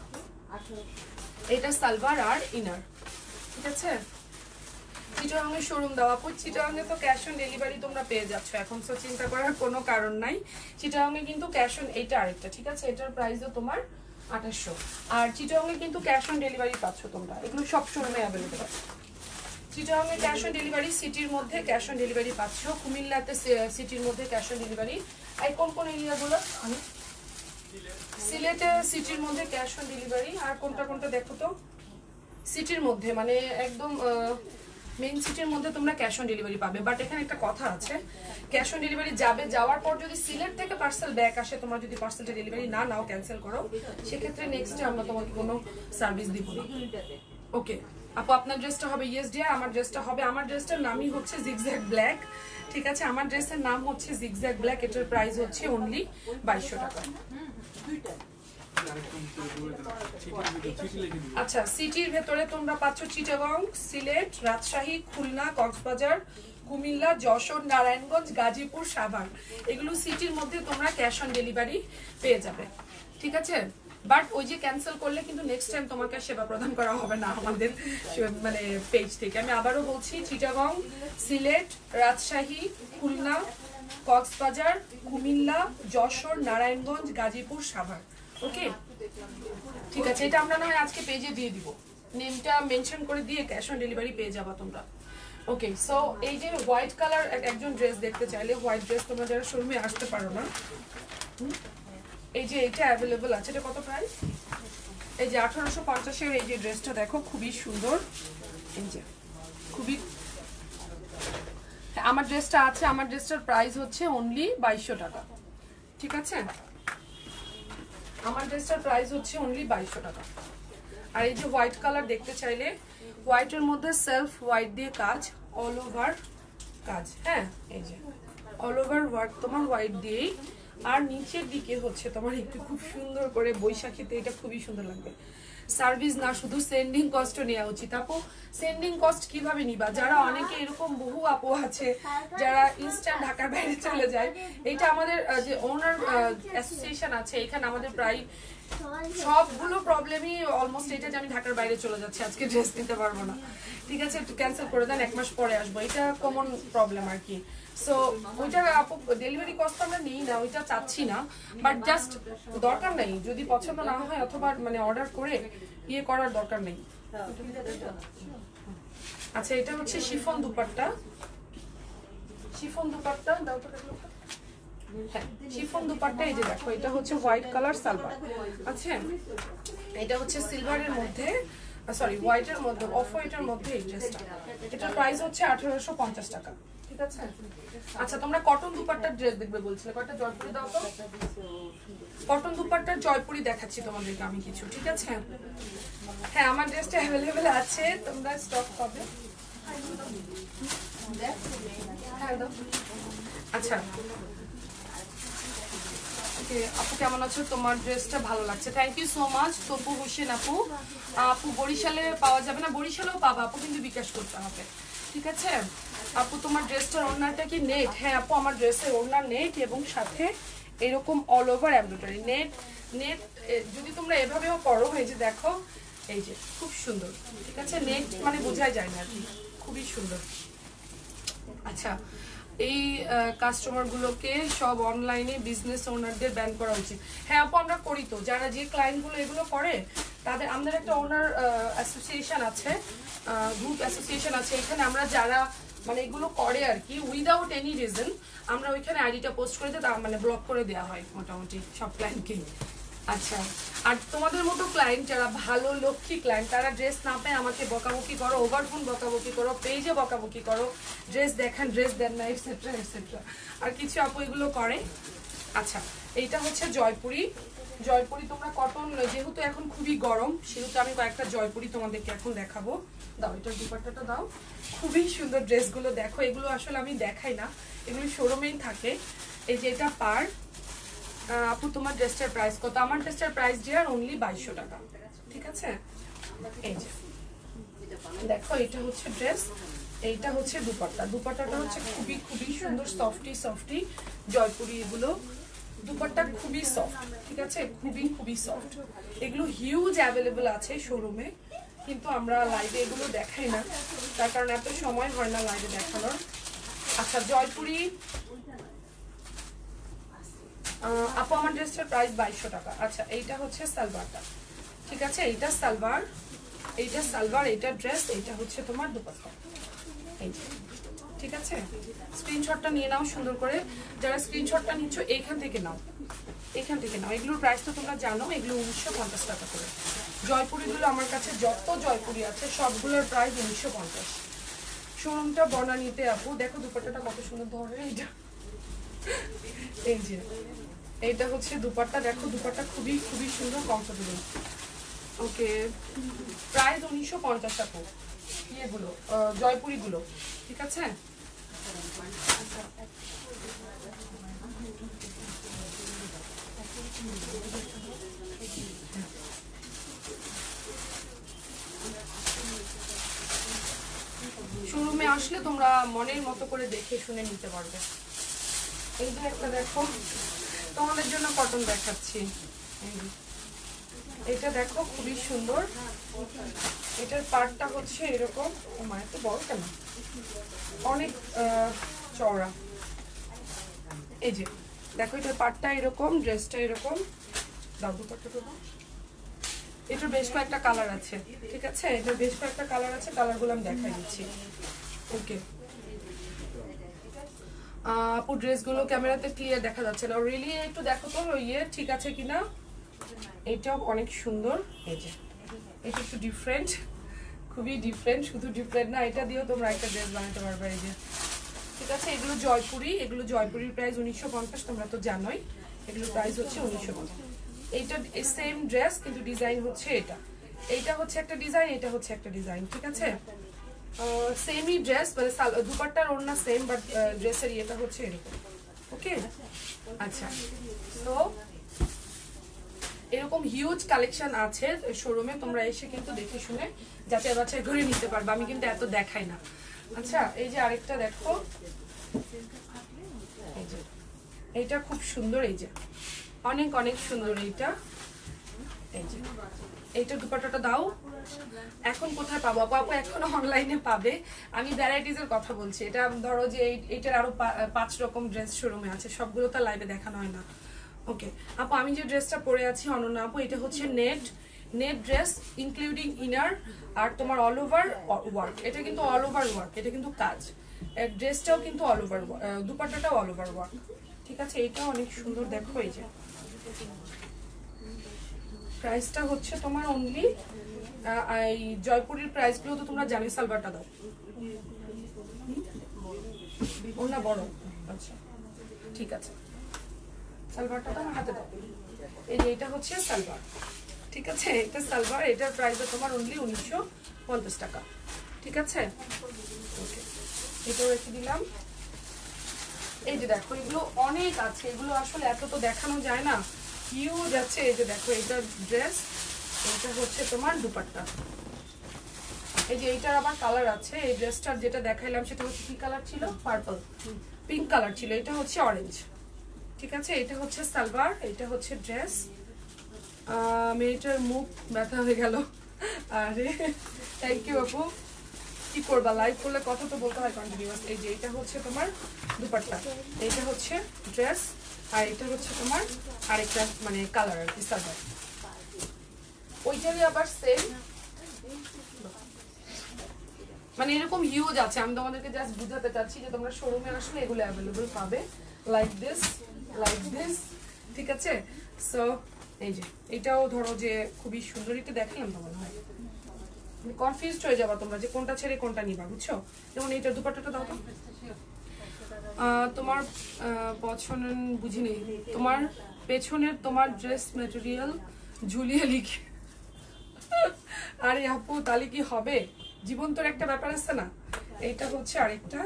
B: এটা সালোয়ার আর ইনার, ঠিক আছে। চিটাগাংয়ের শোরুম দাও আপু। চিটাগাংয়ে তো ক্যাশ অন ডেলিভারি তোমরা পেয়ে যাচ্ছ এখন, তো চিন্তা করার কোনো কারণ নাই। চিটাগাংয়ে কিন্তু ক্যাশ অন, এইটা আরেকটা, ঠিক আছে। এটার প্রাইসও তোমার 2800। আর চিটাগাংয়ে কিন্তু ক্যাশ অন ডেলিভারি পাচ্ছ তোমরা, এগুলো সব শোরুমে অ্যাভেলেবেল আছে। চিটাগাংয়ে ক্যাশ অন ডেলিভারি, সিটির মধ্যে ক্যাশ অন ডেলিভারি পাচ্ছ, কুমিল্লাতে সিটির মধ্যে ক্যাশ অন ডেলিভারি। আর কোন কোন এরিয়াগুলো? আমি সিলেটে সিটির মধ্যে ক্যাশ অন ডেলিভারি। আর কোনটা কোনটা দেখো তো? সিটির মধ্যে মানে একদম মেইন সিটির মধ্যে তোমরা ক্যাশ অন ডেলিভারি পাবে। বাট এখানে একটা কথা আছে, ক্যাশ অন ডেলিভারি যাবে, যাওয়ার পর যদি সিলেট থেকে পার্সেল ব্যাক আসে, তোমরা যদি পার্সেলটা ডেলিভারি না নাও, ক্যান্সেল করো, সেক্ষেত্রে নেক্সটে আমরা তোমাকে কোনো সার্ভিস দিব না। ওকে আপু আপনার ড্রেসটা হবে ইয়েস ডিয়ার, আমার ড্রেসটা হবে, আমার ড্রেসটার নামই হচ্ছে জিগজ্যাগ ব্ল্যাক, ঠিক আছে। আমার ড্রেসের নাম হচ্ছে জিগজ্যাগ ব্ল্যাক। এটার প্রাইস হচ্ছে অনলি 2200 টাকা। আচ্ছা সিটির ভেতরে তোমরা পাচ্ছ চিটাগং, সিলেট, রাজশাহী, খুলনা, কক্সবাজার, কুমিল্লা, যশোর, নারায়ণগঞ্জ, গাজীপুর, সাভার, এগুলো সিটির মধ্যে তোমরা ক্যাশ অন ডেলিভারি পেয়ে যাবে, ঠিক আছে। বাট ওই যে ক্যান্সেল করলে কিন্তু নেক্সট টাইম তোমাকে সেবা প্রদান করা হবে না আমাদের মানে পেজ থেকে। আমি আবারও বলছি, চিটাগং, সিলেট, রাজশাহী, খুলনা, কক্সবাজার, কুমিল্লা, যশোর, নারায়ণগঞ্জ, গাজীপুর, সাভার, ওকে ঠিক আছে। এটা আমরা না হয় আজকে পেজে দিয়ে দিব, নেমটা মেনশন করে দিয়ে ক্যাশ অন ডেলিভারি পেয়ে যাবা তোমরা, ওকে। সো এই যে হোয়াইট কালার একজন ড্রেস দেখতে চাইলে, হোয়াইট ড্রেস তোমরা যারা শোরুমে আসতে পারো না, এই যে এটা অ্যাভেলেবল আছে। এটা কত প্রাইস? এই যে 1850-এর এই যে ড্রেসটা দেখো খুবই সুন্দর। এই যে খুবই, আমার ড্রেসটা আছে, আমার ড্রেসটার প্রাইস হচ্ছে অনলি 2200 টাকা, ঠিক আছে। আমার ড্রেসটার প্রাইস হচ্ছে অনলি 2200 টাকা। আর এই যে হোয়াইট কালার দেখতে চাইলে, হোয়াইটের মধ্যে সেলফ হোয়াইট দিয়ে কাজ, অল ওভার কাজ, হ্যাঁ এই যে অল ওভার ওয়ার্ক তোমার হোয়াইট দিয়েই। আর নিচের দিকে হচ্ছে তোমার একটু খুব সুন্দর করে বৈশাখীতে, এটা খুবই সুন্দর লাগবে। সার্ভিস না, শুধু সেন্ডিং কস্টও নেওয়া উচিত। আপু সেন্ডিং কস্ট কিভাবে নিবা? যারা অনেকে এরকম বহু আপু আছে যারা ইনস্ট্যান্ট ঢাকার বাইরে চলে যায়, এটা আমাদের যে ওনার অ্যাসোসিয়েশন আছে, এখানে আমাদের প্রায় সবগুলো প্রবলেমই অলমোস্ট এটা যে আমি ঢাকার বাইরে চলে যাচ্ছি, আজকে ড্রেস নিতে পারবো না, ঠিক আছে একটু ক্যান্সেল করে দেন, 1 মাস পরে আসবো, এটা কমন প্রবলেম আর কি। সো ওইটা আপু ডেলিভারি কস্ট আমরা নেই না, ওইটা চাচ্ছি না, বাট জাস্ট দরকার নেই, যদি পছন্দ না হয় অথবা মানে অর্ডার করে ইয়ে করার দরকার নেই। আচ্ছা এটা হচ্ছে শিফন দুপাট্টা, শিফন দুপাট্টা দাও তো দেখো। হ্যাঁ শিফন দুপাট্টা, এই যে দেখো এটা হচ্ছে হোয়াইট কালার সালোয়ার। আচ্ছা এটা হচ্ছে সিলভারের মধ্যে, সরি হোয়াইটের মধ্যে, অফ হোয়াইটের মধ্যে এই ড্রেসটা। এটার প্রাইস হচ্ছে 1850 টাকা, ঠিক আছে। আচ্ছা তোমরা কটন দুপাট্টার ড্রেস দেখবে বলছিলে, কয়টা জয়পুরি দাও তো। কটন দুপাট্টার জয়পুরি দেখাচ্ছি তোমাদেরকে আমি কিছু, ঠিক আছে। হ্যাঁ আমার ড্রেসটা অ্যাভেলেবেল আছে, তোমরা স্টক পাবে। আচ্ছা আপু কেমন আছো, তোমার ড্রেসটা ভালো লাগছে, thank you so much. Topu Hossain আপু, আপু বরিশালে পাওয়া যাবে না, বরিশালেও পাবা আপু, কিন্তু বিকাশ করতে হবে, ঠিক আছে। আপু তোমার ড্রেসটার ওড়নাটা কি নেট? হ্যাঁ আপু আমার ড্রেসের ওড়না নেট এবং সাথে এরকম all over embroidery net. Net যদি তোমরা এভাবেও করো, এই যে দেখো এই যে খুব সুন্দর, ঠিক আছে। নেট মানে বোঝাই যায় না আর কি, খুবই সুন্দর। আচ্ছা এই কাস্টমার গুলোকে সব অনলাইনে বিজনেস ওনারদের ব্যান করা উচিত। হ্যাঁ আপু আমরা করি তো, যারা যে ক্লায়েন্ট গুলো এগুলো করে তাদের, আমাদের একটা ওনার অ্যাসোসিয়েশন আছে, গ্রুপ অ্যাসোসিয়েশন আছে, এখানে আমরা যারা মানে এগুলো করে আর কি উইদাউট এনি রিজন আমরা ওইখানে আইডিটা পোস্ট করে দিই, মানে ব্লক করে দেওয়া হয় মোটামুটি সব ক্লায়েন্টকেই। আচ্ছা আর তোমাদের মতো ক্লায়েন্ট যারা ভালো লক্ষ্মী ক্লায়েন্ট, তারা ড্রেস না পেয়ে আমাকে বকাবকি করো, ওভারফোন বকাবকি করো, পেজে বকাবকি করো, ড্রেস দেখান ড্রেস দেন না, এটসেট্রা এটসেট্রা আর কিছু আপু এগুলো করে। আচ্ছা এইটা হচ্ছে জয়পুরি। জয়পুরি তোমরা কটন, যেহেতু এখন খুবই গরম সেহেতু আমি কয়েকটা জয়পুরি তোমাদেরকে এখন দেখাবো। দাও এটার দুপাট্টাটা দাও, খুবই সুন্দর ড্রেসগুলো দেখো, এগুলো আসলে আমি দেখাই না, এগুলো শোরুমেই থাকে। এই যে এটা পার। আপু তোমার ড্রেসটার প্রাইস কত? আমার ড্রেসটার প্রাইস ডিয়ার অনলি 2200 টাকা, ঠিক আছে। এই যে দেখো এটা হচ্ছে ড্রেস, এইটা হচ্ছে দুপাট্টা। দুপাট্টাটা হচ্ছে খুবই খুবই সুন্দর, সফটি সফটি জয়পুরি, এগুলো দুপাট্টা খুবই সফট, ঠিক আছে, খুবই খুবই সফট। এগুলো হিউজ অ্যাভেলেবল আছে শোরুমে, কিন্তু আমরা লাইভে এগুলো দেখাই না, তার কারণ এত সময় হয় না লাইভে দেখানোর। আচ্ছা জয়পুরি আপু আমার ড্রেসটার প্রাইস 2200 টাকা। আচ্ছা এইটা হচ্ছে সালোয়ারটা, ঠিক আছে, এইটা সালোয়ার, এইটা সালোয়ার, এইটা ড্রেস, এইটা হচ্ছে তোমার দুপাট্টা, এই ঠিক আছে। স্ক্রিনশটটা নিয়ে নাও সুন্দর করে, যারা স্ক্রিনশটটা নিচ্ছ এইখান থেকে নাও, এখান থেকে নাও। এগুলোর প্রাইস তো তোমরা জানো, এগুলো 1950 টাকা করে। জয়পুরিগুলো আমার কাছে যত জয়পুরি আছে সবগুলোর প্রাইস 1950। শোরুমটা বনানীতে আপু, দেখো দুপাট্টাটা কত সুন্দর ধরে, এইটা এই যে এইটা হচ্ছে দুপাট্টা, দেখো দুপাট্টা খুবই খুবই সুন্দর, কমফোর্টেবল। ওকে প্রাইস 1950 টাকা ইয়েগুলো, জয়পুরিগুলো, ঠিক আছে। শোরুমে আসলে তোমরা মনের মতো করে দেখে শুনে নিতে পারবে। এই যে একটা দেখো তোমাদের জন্য কটন দেখাচ্ছি, এটা দেখো খুবই সুন্দর, এটার পার্টটা হচ্ছে এরকম, আমার এত বড় কেন, অনেক চওড়া। এই যে দেখো এটার পার্টটা এরকম, ড্রেসটা এরকম, দাও দুপাট্টাটা দাও। এটার বেশ কয়েকটা কালার আছে, ঠিক আছে, এটার বেশ কয়েকটা কালার আছে, কালারগুলো আমি দেখাই দিচ্ছি। ওকে আপু ড্রেসগুলো ক্যামেরাতে ক্লিয়ার দেখা যাচ্ছে না, রিয়েলি একটু দেখো তো ইয়ে ঠিক আছে কিনা। এটাও অনেক সুন্দর, এই যে এটা একটু ডিফারেন্ট, খুবই ডিফারেন্ট, শুধু ডিফারেন্ট না, এটা দিয়েও তোমরা একটা ড্রেস বানাতে পারবে, এই যে ঠিক আছে। এগুলো জয়পুরি, এগুলো জয়পুরির প্রাইস 1950, তোমরা তো জানোই, এগুলো প্রাইস হচ্ছে 1950। এইটা সেম ড্রেস কিন্তু ডিজাইন হচ্ছে এটা, এইটা হচ্ছে একটা ডিজাইন, এটা হচ্ছে একটা ডিজাইন, ঠিক আছে। সেমই ড্রেস, মানে দুপাট্টার ওড়না সেম, বাট ড্রেসের ইয়েটা হচ্ছে এরকম, ওকে। আচ্ছা তো এরকম হিউজ কালেকশন আছে শোরুমে, তোমরা এসে কিন্তু দেখে শুনে যাচাই বাছাই করে নিতে পারবে, আমি কিন্তু এত দেখাই না। আচ্ছা এই যে আরেকটা দেখো, এই যে এইটা খুব সুন্দর, এই যে অনেক অনেক সুন্দর এইটা, এই যে এইটা দুপাট্টাটা দাও। এখন কোথায় পাবো আপু? এখন অনলাইনে পাবে, আমি ভ্যারাইটিজের কথা বলছি। এটা ধরো যে এইটার আরো 5 রকম ড্রেস শোরুমে আছে, সবগুলো তো লাইভে দেখানো হয় না। ওকে আপু আমি যে ড্রেসটা পরে আছি অনন্যা আপু, এটা হচ্ছে net, net dress including inner আর তোমার অল ওভার ওয়ার্ক। এটা কিন্তু অল ওভার ওয়ার্ক, এটা কিন্তু কাজ। ড্রেসটাও কিন্তু অল ওভার, দুপাট্টাটাও অল ওভার ওয়ার্ক। ঠিক আছে, এটাও অনেক সুন্দর। দেখো এই যে প্রাইসটা হচ্ছে তোমার অনলি, এই জয়পুরের প্রাইসগুলো তো তোমরা জানোই। সালভারটা দাও, ওনা বড়। আচ্ছা ঠিক আছে, সালভারটা তো আমার হাতে দাও। এই যে এটা হচ্ছে সালভার, ঠিক আছে, এটা সালভার। এটার প্রাইস তোমার অনলি 1950 টাকা। ঠিক আছে, ওকে, এটাও রেখে দিলাম। এই যে দেখো এগুলো অনেক আছে, এগুলো আসলে এত তো দেখানো যায় না, হিউজ আছে। এই যে দেখো এটা ড্রেস, এটা হচ্ছে তোমার দুপাট্টা। এই যে এইটার আবার কালার আছে। এই ড্রেসটার যেটা দেখাইলাম সেটা হচ্ছে কি কালার ছিল, পার্পল পিঙ্ক কালার ছিল, এটা হচ্ছে অরেঞ্জ। ঠিক আছে, এটা হচ্ছে সালভার, এটা হচ্ছে ড্রেস। মেয়েটার মুখ ব্যথা হয়ে গেল। আরে থ্যাংক ইউ আপু। কি করবা, লাইভ করলে কথা তো বলতে হয় কন্টিনিউয়াস। এই যে এটা হচ্ছে তোমার দুপাট্টা, এটা হচ্ছে ড্রেস, আর এটা হচ্ছে তোমার আরেকটা মানে কালার আর কি, সালভার। ওইটারই আবার সেম মানে এরকম হিউজ আছে। আমি তোমাদেরকে জাস্ট বুঝাতে চাচ্ছি যে তোমরা শোরুমে আসলে এগুলো অ্যাভেলেবল পাবে, লাইক দিস, লাইক দিস। ঠিক আছে, সো এই যে এটাও ধরো যে খুবই সুন্দর, এটা দেখালাম তো মনে হয়। কনফিউজড হয়ে যাবা তোমরা যে কোনটা ছেড়ে কোনটা নিবা, বুঝছো? যেমন এইটার দুপাট্টাটা দাও তো। তোমার পছন্দ বুঝিনি, তোমার পেছনের তোমার ড্রেস ম্যাটেরিয়াল ঝুলিয়ে লিখে। আরে আপু তাহলে কি হবে, জীবন তোর একটা ব্যাপার আছে না। এইটা হচ্ছে আরেকটা,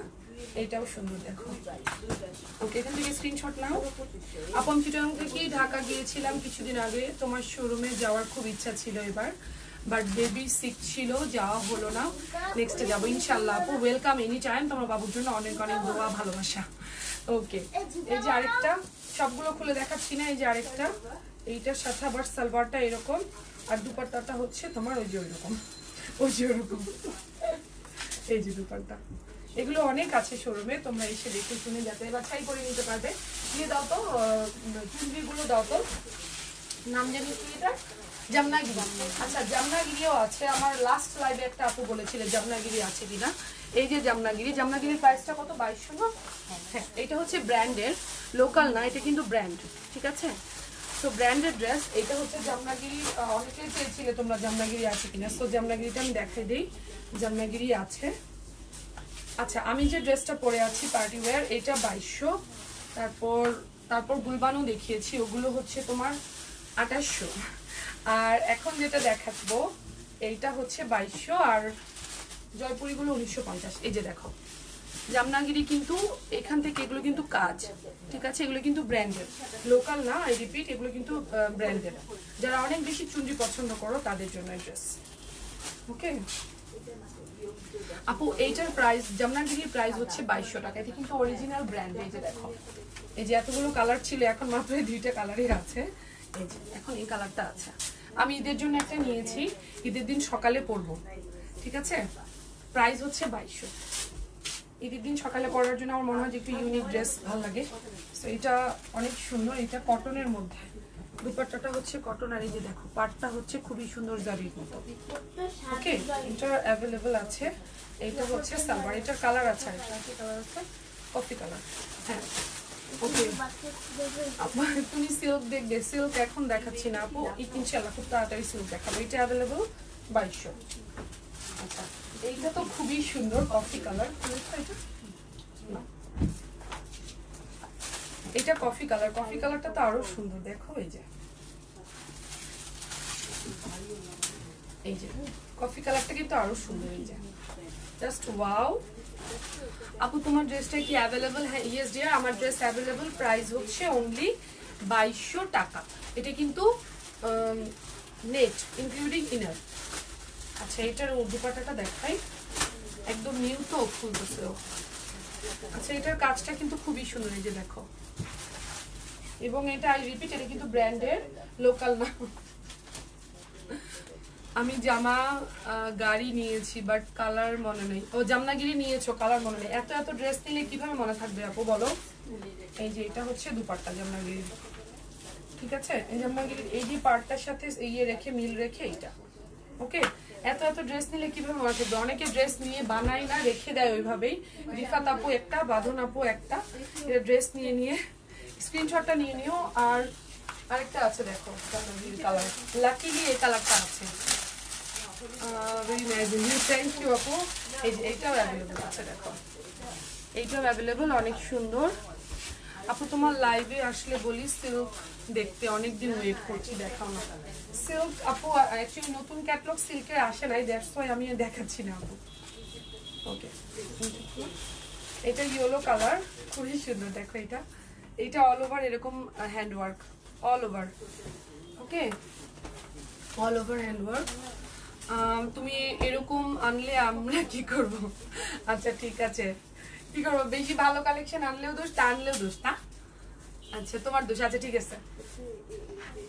B: এইটাও সুন্দর দেখো। ওকে, এখান থেকে স্ক্রিনশট নাও। আপন চিটাগাং থেকে ঢাকা গিয়েছিলাম কিছুদিন আগে, তোমার শোরুমে যাওয়ার খুব ইচ্ছা ছিল এবার, বাট বেবি সিক ছিল, যাওয়া হলো না। নেক্সটে যাবো ইনশাল্লাহ। আপু ওয়েলকাম এনি টাইম, তোমার বাবুর জন্য অনেক অনেক দোয়া ভালোবাসা। ওকে, এই যে আরেকটা, সবগুলো খুলে দেখাচ্ছি না। এই যে আরেকটা, এইটার সাথে আবার সালোয়ারটা এরকম, আর দুপাট্টাটা হচ্ছে তোমার ওই যে ওইরকম, ওই যে ওরকম। এই যে দুপাট্টা, এগুলো অনেক আছে শোরুমে, তোমরা এসে দেখে শুনে যাতে বাছাই করে নিতে পারবে। দিয়ে দাও তো চুনরিগুলো, দাও তো। নাম জানি কি এটা, জামনাগিরি। আচ্ছা জামনাগিরিও আছে, আমার লাস্ট লাইভে একটা আপু বলেছিল জামনাগিরি আছে কিনা। এই যে জামনাগিরি, জামনাগিরির প্রাইসটা কত, 2200 না? হ্যাঁ, এটা হচ্ছে ব্র্যান্ডের, লোকাল না, এটা কিন্তু ব্র্যান্ড। ঠিক আছে, তো ব্র্যান্ডেড ড্রেস। এটা হচ্ছে জামনাগিরি, অনেকেই চেয়েছিলে তোমরা জামনাগিরি আছে কিনা, তো জামনাগিরিটা আমি দেখাই দিই। জামনাগিরি আছে। আচ্ছা, আমি যে ড্রেসটা পরে আছি পার্টি ওয়্যার, এটা 2200। তারপর গুলবানও দেখিয়েছি, ওগুলো হচ্ছে তোমার 2800। আর এখন যেটা দেখাবো এইটা হচ্ছে 2200, আর জয়পুরিগুলো 1950। এই যে দেখো জামনাগিরি, কিন্তু এখান থেকে এগুলো কিন্তু কাজ। ঠিক আছে, এগুলো কিন্তু ব্র্যান্ডেড, লোকাল না, আই রিপিট, এগুলো কিন্তু ব্র্যান্ডেড। যারা অনেক বেশি চুনরি পছন্দ করো তাদের জন্য ড্রেস। ওকে আপু, এইটার প্রাইস, জামনাগিরির প্রাইস হচ্ছে 2200 টাকা। এটা কিন্তু অরিজিনাল ব্র্যান্ড। এই যে দেখো, এই যে এতগুলো কালার ছিল, এখন মাত্র এই দুইটা কালারই আছে। এই যে এখন এই কালারটা আছে, আমি ঈদের জন্য একটা নিয়েছি, ঈদের দিন সকালে পরবো। ঠিক আছে, প্রাইস হচ্ছে 2200। ঈদের দিন সকালে পরার জন্য আমার মনে হয় যে একটু ইউনিক ড্রেস ভালো লাগে। তো এটা অনেক সুন্দর, এটা কটনের মধ্যে, দুপাট্টাটা হচ্ছে কটন, আর এই যে দেখো পাটটা হচ্ছে খুবই সুন্দর জারির মতো। ওকে, এটা অ্যাভেলেবল আছে। এটা হচ্ছে সালোয়ার, এটার কালার আছে, এটা কি কালার আছে, কফি কালার। হ্যাঁ ওকে, তুমি সিল্ক দেখবে, সিল্ক এখন দেখাচ্ছি না আপু, ইনশাআল্লাহ খুব তাড়াতাড়ি সিল্ক দেখাবো। এটা অ্যাভেলেবল 2200। আচ্ছা, এইটা তো খুবই সুন্দর, কফি কালার। এটা কফি কালার, কফি কালারটা তো আরো সুন্দর। দেখো এই যে কফি কালারটা কিন্তু আরো সুন্দর। এই যে জাস্ট ওয়াও। আপু তোমার ড্রেসটা কি অ্যাভেলেবল? হ্যাঁ ইয়েস ডিয়ার, আমার ড্রেস অ্যাভেলেবল, প্রাইস হচ্ছে অনলি 2200 টাকা। এটা কিন্তু নেট ইনক্লুডিং ইনার। আচ্ছা, এটার দুপাট্টাটা দেখাই, একদম নিউ তো, খুলতেছে। আচ্ছা, এটার কাজটা কিন্তু খুবই সুন্দর। এই যে দেখো, এবং এটা আই রিপিট, এটা কিন্তু ব্র্যান্ডের, লোকাল না। আমি জামা গাড়ি নিয়েছি বাট কালার মনে নেই। ও জামনাগিরি নিয়েছো, কালার মনে নেই। এত এত ড্রেস নিলে কিভাবে মনে থাকবে আপু বলো। এই যে এটা হচ্ছে দুপাট্টা জামনাগিরি, ঠিক আছে, এই যে আমরা এই যে পার্টটার সাথে ইয়ে রেখে মিল রেখে এইটা। ওকে, এত এত ড্রেস নিলে কিভাবে মার্কেট, অনেকে ড্রেস নিয়ে বানায় না, রেখে দেয় ওইভাবেই। রিফাত আপু একটা, বাঁধন আপু একটা, ড্রেস নিয়ে নিয়ে স্ক্রিনশটটা নিয়ে নিও। আর আরেকটা আছে দেখো কালার, লাকিলি এই কালারটা আছে, ভেরি নাইস, থ্যাংক ইউ আপু। এই যে এইটাও অ্যাভেলেবল আছে, দেখো এইটাও অ্যাভেলেবল, অনেক সুন্দর। আপু তোমার লাইভে আসলে বলি সিল্ক দেখতে, অনেকদিন ওয়েট করছি, দেখাও না সিল্ক। আপু অ্যাকচুয়ালি নতুন ক্যাটলগ সিল্কের আসে নাই, দ্যাটস ওয়াই আমি দেখাচ্ছি না আপু। ওকে, এটা ইয়েলো কালার, খুবই সুন্দর, দেখো এটা, এটা অল ওভার এরকম হ্যান্ডওয়ার্ক, অল ওভার। ওকে, অল ওভার হ্যান্ডওয়ার্ক। তুমি এরকম আনলে আমরা কি করব? আচ্ছা ঠিক আছে, কি করবো, বেশি ভালো কালেকশন আনলেও দোষ, তা আনলেও দোষ না। আচ্ছা তোমার দোষ, আচ্ছা ঠিক আছে,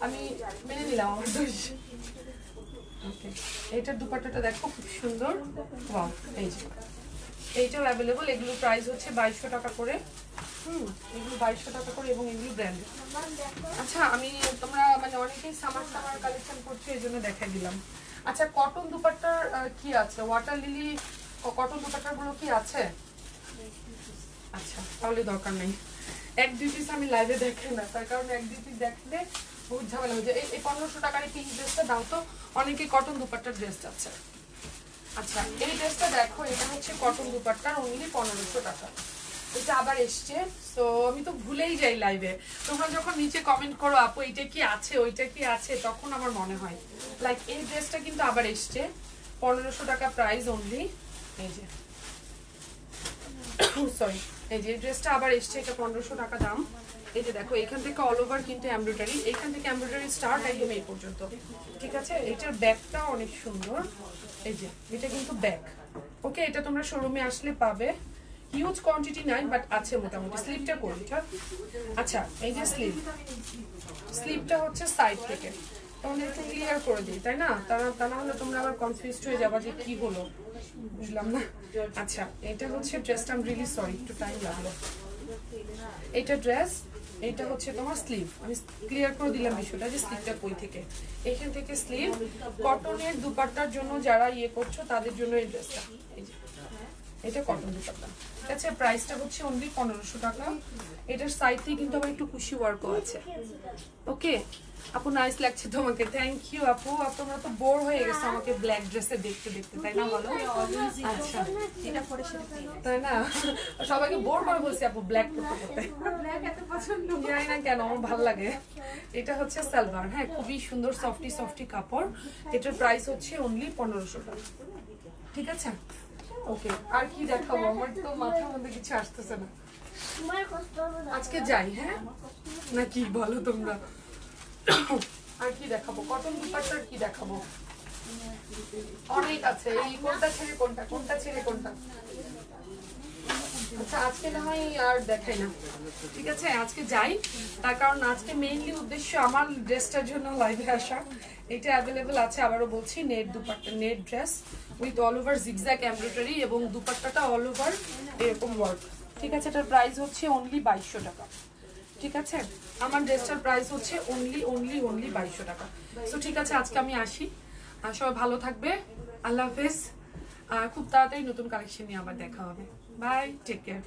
B: আমি মেনে নিলাম আমার দোষ। ওকে, এইটার দুপাট্টাটা দেখো খুব সুন্দর, ওয়াও, এই যে এইটাও অ্যাভেলেবল। এগুলো প্রাইস হচ্ছে 2200 টাকা করে। এগুলো 2200 টাকা করে এবং এগুলো ব্র্যান্ড। আচ্ছা আমি তোমরা মানে অনেকেই সামার কালেকশন করছো, এই জন্য দেখাই দিলাম। আচ্ছা কটন দুপাট্টার কি আছে, ওয়াটার লিলি কটন দুপাট্টার গুলো কি আছে? আচ্ছা তাহলে দরকার নেই, এক দুই পিস আমি লাইভে দেখে না, তার কারণ এক দুই পিস দেখলে বহুত ঝামেলা হয়ে যায়। এই 1500 টাকার এই পিঙ্ক ড্রেসটা দাও তো, অনেকে কটন দুপাট্টার ড্রেস আছে। আচ্ছা এই ড্রেসটা দেখো, এটা হচ্ছে কটন দুপাট্টার, অনলি 1500 টাকা। এটা আবার এসছে, তো আমি তো ভুলেই যাই লাইভে, তোমরা যখন নিচে কমেন্ট করো আপু এটা কি আছে ওইটা কি আছে, তখন আমার মনে হয় লাইক এই ড্রেসটা কিন্তু আবার এসছে, 1500 টাকা প্রাইস অনলি। এই যে সরি, এই যে ড্রেসটা আবার এসছে, এটা 1500 টাকা দাম। এই যে দেখো এখান থেকে অল ওভার কিন্তু এমব্রয়ডারি, এইখান থেকে এমব্রয়ডারি স্টার্ট একদম এই পর্যন্ত, ঠিক আছে। এটার ব্যাকটা অনেক সুন্দর, এই যে এটা কিন্তু ব্যাক। ওকে, এটা তোমরা শোরুমে আসলে পাবে, হিউজ কোয়ান্টিটি নাই বাট আছে মোটামুটি। স্লিপটা কোনটা? আচ্ছা এই যে স্লিপটা হচ্ছে সাইড থেকে, তোমাদের একটু ক্লিয়ার করে দিই তাই না, তা না হলে তোমরা আবার কনফিউজড হয়ে যাবা যে কি হলো, বুঝলাম না। আচ্ছা এটা হচ্ছে ড্রেসটা, আমি রিয়েলি সরি একটু টাইম লাগলো। এটা ড্রেস, এটা হচ্ছে তোমার স্লিভ, আমি ক্লিয়ার করে দিলাম বিষয়টা যে স্লিভটা কই থেকে, এখান থেকে স্লিভ। কটনের দুপাট্টার জন্য যারা ইয়ে করছো তাদের জন্য এই ড্রেসটা, এই যে এটা কটন দুপাট্টা, ঠিক আছে। প্রাইসটা হচ্ছে অনলি 1500 টাকা। এটার সাইডে কিন্তু আবার একটু কুশি ওয়ার্কও আছে। ওকে আপু নাইস লাগছে তোমাকে, থ্যাংক ইউ আপু। তোমরা তো বোর হয়ে গেছো আমাকে ব্ল্যাক ড্রেসে দেখতে দেখতে, তাই না বলো? আচ্ছা এটা পরে তাই না, সবাইকে বোর করে বলছি আপু ব্ল্যাক পরতে পরতে, জানি না কেন আমার ভালো লাগে। এটা হচ্ছে সালোয়ার, হ্যাঁ খুবই সুন্দর সফটি কাপড়। এটার প্রাইস হচ্ছে অনলি 1500 টাকা, ঠিক আছে। ওকে আর কি দেখাবো, আমার তো মাথার মধ্যে কিছু আসতেছে না, আজকে যাই হ্যাঁ না কি বলো তোমরা? আর কি দেখাবো, কটন দুপাট্টার কি দেখাবো, অনেক আছে। এই কোনটা ছেড়ে কোনটা, কোনটা ছেড়ে কোনটা। আচ্ছা আজকে না হয় আর দেখাই না, ঠিক আছে আজকে যাই। তার কারণ আজকে মেইনলি উদ্দেশ্য আমার ড্রেসটার জন্য লাইভে আসা। এটা অ্যাভেলেবেল আছে, আবারও বলছি, net dupatta, net dress with all over zigzag embroidery এবং দুপাট্টাটা অল ওভার এরকম ওয়ার্ক, ঠিক আছে। এটার প্রাইস হচ্ছে অনলি 2200 টাকা, ঠিক আছে। আমার ড্রেসটার প্রাইস হচ্ছে অনলি 2200 টাকা। সো ঠিক আছে আজকে আমি আসি, সবাই ভালো থাকবে, আল্লাহ হাফেজ। খুব তাড়াতাড়ি নতুন কালেকশন নিয়ে আবার দেখা হবে, বাই, টেক কেয়ার।